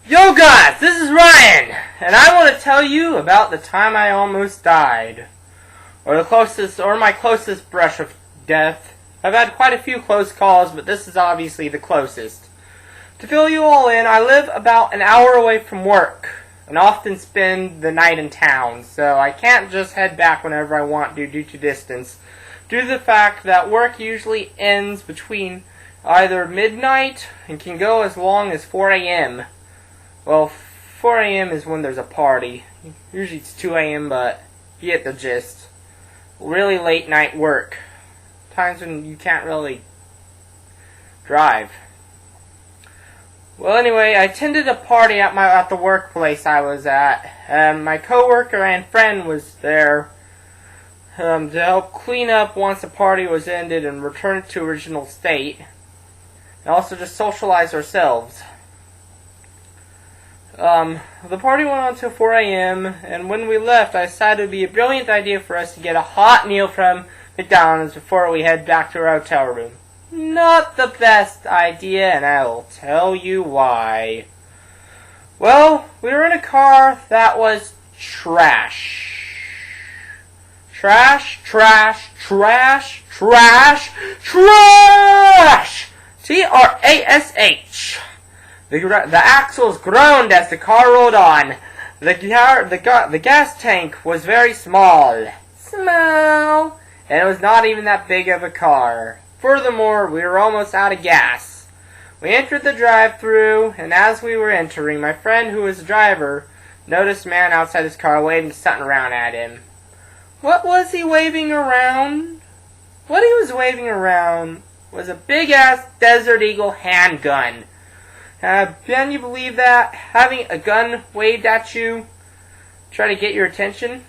Yo guys, this is Ryan, and I want to tell you about the time I almost died. Or my closest brush of death. I've had quite a few close calls, but this is obviously the closest. To fill you all in, I live about an hour away from work, and often spend the night in town, so I can't just head back whenever I want due to distance, due to the fact that work usually ends between either midnight and can go as long as 4 a.m. Well, 4 a.m. is when there's a party. Usually it's 2 a.m., but you get the gist. Really late night work. Times when you can't really drive. Well, anyway, I attended a party at the workplace I was at, and my coworker and friend was there to help clean up once the party was ended and return it to original state, and also just socialize ourselves. The party went on till 4 a.m., and when we left, I decided it would be a brilliant idea for us to get a hot meal from McDonald's before we head back to our hotel room. Not the best idea, and I will tell you why. Well, we were in a car that was trash. Trash, trash, trash, trash, trash! Trash! The axles groaned as the car rolled on. The gas tank was very small. Small. And it was not even that big of a car. Furthermore, we were almost out of gas. We entered the drive-thru, and as we were entering, my friend, who was the driver, noticed a man outside his car waving something around at him. What was he waving around? What he was waving around was a big-ass Desert Eagle handgun. Can you believe that? Having a gun waved at you, try to get your attention?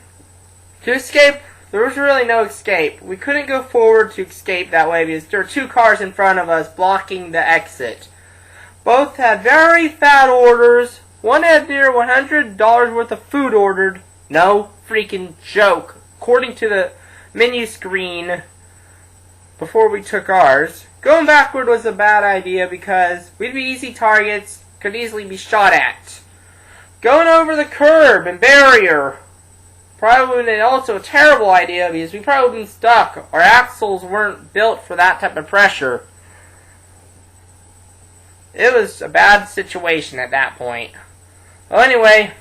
To escape, there was really no escape. We couldn't go forward to escape that way because there were two cars in front of us blocking the exit. Both had very fat orders. One had near $100 worth of food ordered. No freaking joke. According to the menu screen before we took ours. Going backward was a bad idea because we'd be easy targets, could easily be shot at. Going over the curb and barrier probably would have been also a terrible idea because we probably would have been stuck. Our axles weren't built for that type of pressure. It was a bad situation at that point. Well, anyway,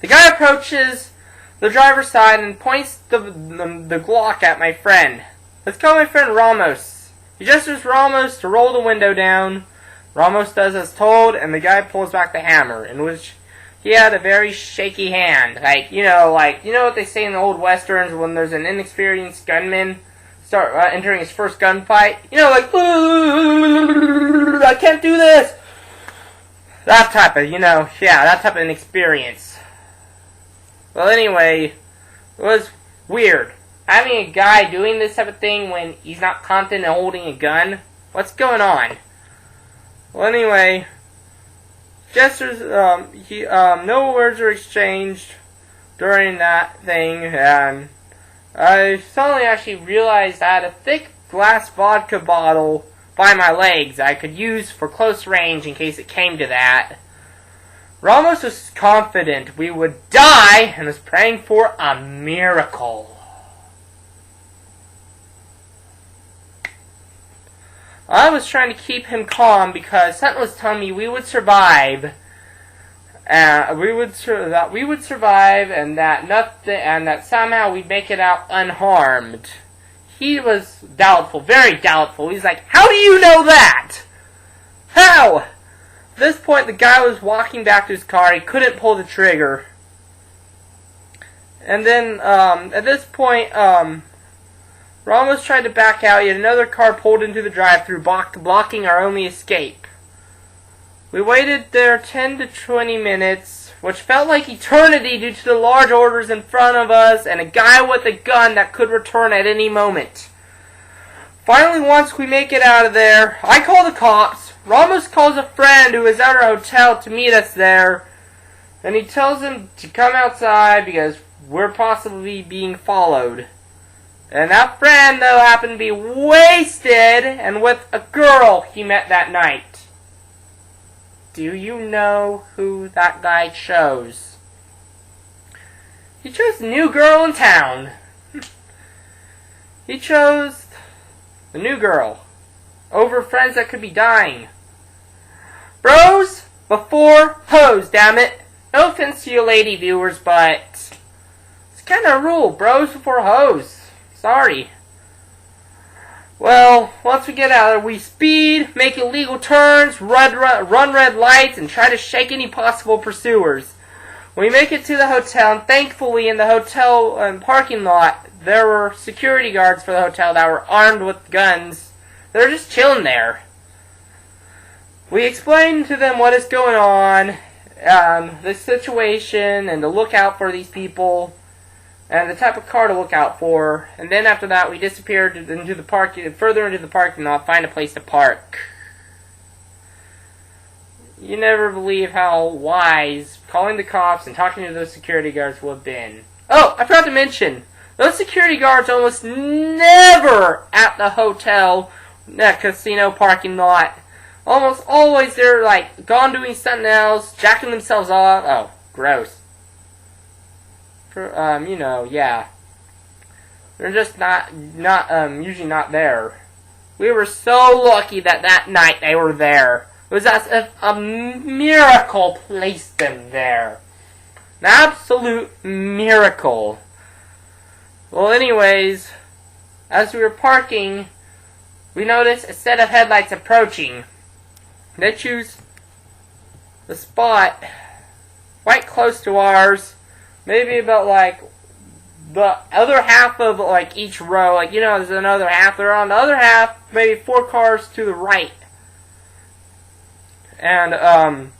the guy approaches the driver's side and points the Glock at my friend. Let's call my friend Ramos. He gestures Ramos to roll the window down. Ramos does as told, and the guy pulls back the hammer, in which he had a very shaky hand. You know what they say in the old westerns when there's an inexperienced gunman start entering his first gunfight? I can't do this! That type of, that type of inexperience. Well, anyway, it was weird. Having a guy doing this type of thing when he's not confident in holding a gun? What's going on? Well, anyway, gestures, no words were exchanged during that thing, and I suddenly actually realized I had a thick glass vodka bottle by my legs I could use for close range in case it came to that. Ramos was confident we would die and was praying for a miracle. I was trying to keep him calm because something was telling me we would survive. We would survive, and that somehow we'd make it out unharmed. He was doubtful, very doubtful. He's like, "How do you know that? How?" At this point, the guy was walking back to his car. He couldn't pull the trigger. And then, at this point, Ramos tried to back out, yet another car pulled into the drive-thru, blocking our only escape. We waited there 10 to 20 minutes, which felt like eternity due to the large orders in front of us and a guy with a gun that could return at any moment. Finally, once we make it out of there, I call the cops. Ramos calls a friend who is at our hotel to meet us there, and he tells him to come outside because we're possibly being followed. And that friend, though, happened to be wasted and with a girl he met that night. Do you know who that guy chose? He chose the new girl in town. He chose the new girl over friends that could be dying. Bros before hoes, damn it. No offense to you lady viewers, but it's kind of a rule. Bros before hoes. Sorry. Well, once we get out there, we speed, make illegal turns, run red lights, and try to shake any possible pursuers. We make it to the hotel, and thankfully in the hotel parking lot, there were security guards for the hotel that were armed with guns. They were just chilling there. We explained to them what is going on, the situation, and to look out for these people, and the type of car to look out for. And then after that, we disappeared into the further into the parking lot, find a place to park. You never believe how wise calling the cops and talking to those security guards would have been. Oh, I forgot to mention, those security guards almost never at the hotel, that casino parking lot. Almost always they're like gone doing something else, jacking themselves off. Oh, gross. You know, yeah. They're just usually not there. We were so lucky that night they were there. It was as if a miracle placed them there. An absolute miracle. Well, anyways, as we were parking, we noticed a set of headlights approaching. They choose the spot quite close to ours. Maybe about like the other half of like each row. Like, you know, there's another half. They're on the other half, maybe 4 cars to the right. And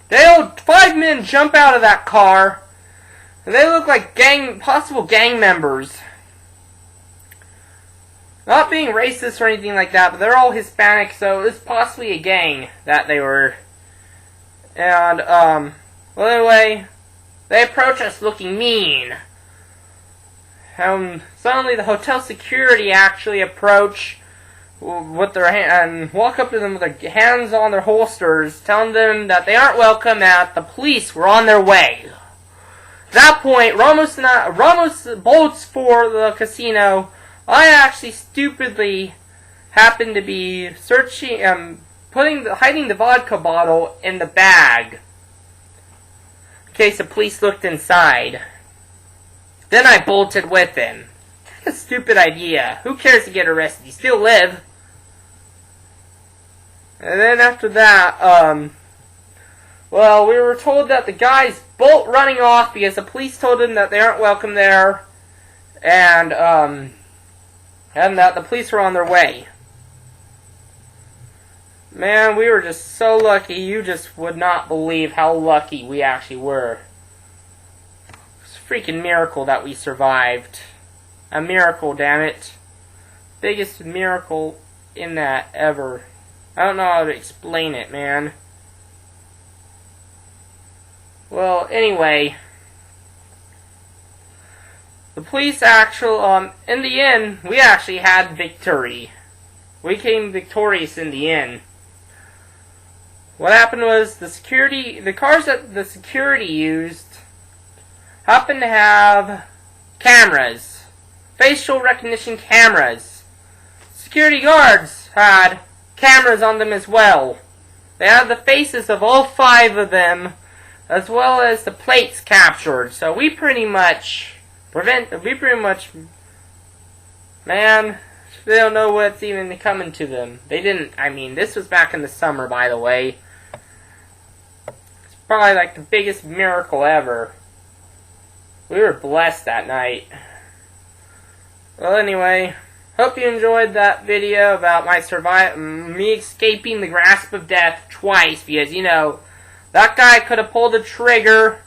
they had 5 men jump out of that car. And they look like possible gang members. Not being racist or anything like that, but they're all Hispanic, so it's possibly a gang that they were. And, well, anyway, they approach us looking mean. Suddenly the hotel security actually approach with their and walk up to them with their hands on their holsters, telling them that they aren't welcome, that the police were on their way. At that point, Ramos bolts for the casino. I actually stupidly happened to be searching, hiding the vodka bottle in the bag, in case the police looked inside. Then I bolted with him. That's a stupid idea. Who cares to get arrested? You still live. And then after that, well, we were told that the guys bolt running off because the police told them that they aren't welcome there, and that the police were on their way. Man, we were just so lucky. You just would not believe how lucky we actually were. It's a freaking miracle that we survived. A miracle, damn it. Biggest miracle in that ever. I don't know how to explain it, man. Well, anyway, the police actually, in the end, we actually had victory. We came victorious in the end. What happened was the cars that the security used happened to have cameras, facial recognition cameras. Security guards had cameras on them as well. They had the faces of all 5 of them, as well as the plates captured. So we pretty much, man, they don't know what's even coming to them. They didn't, I mean, this was back in the summer, by the way. It's probably like the biggest miracle ever. We were blessed that night. Well, anyway, hope you enjoyed that video about me escaping the grasp of death twice, because, you know, that guy could have pulled the trigger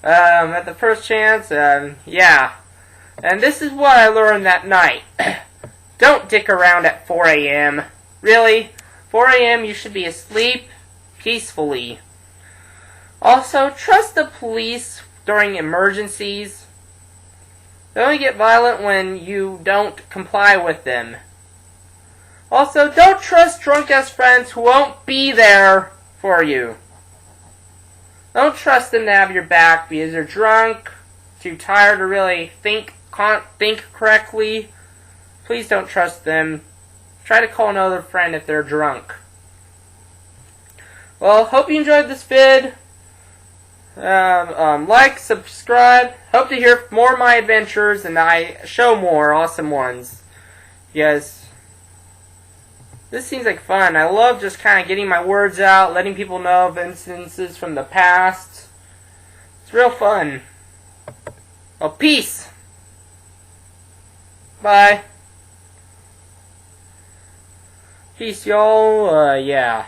at the first chance, yeah. And this is what I learned that night. Don't dick around at 4 a.m. Really? 4 a.m. you should be asleep peacefully. Also, trust the police during emergencies. They only get violent when you don't comply with them. Also, don't trust drunk-ass friends who won't be there for you. Don't trust them to have your back because they're drunk, too tired to really can't think correctly. Please don't trust them. Try to call another friend if they're drunk. Well, hope you enjoyed this vid. Like, subscribe. Hope to hear more of my adventures and I show more awesome ones. Because this seems like fun. I love just kind of getting my words out, letting people know of instances from the past. It's real fun. Well, peace. Bye. Peace, y'all. Yeah.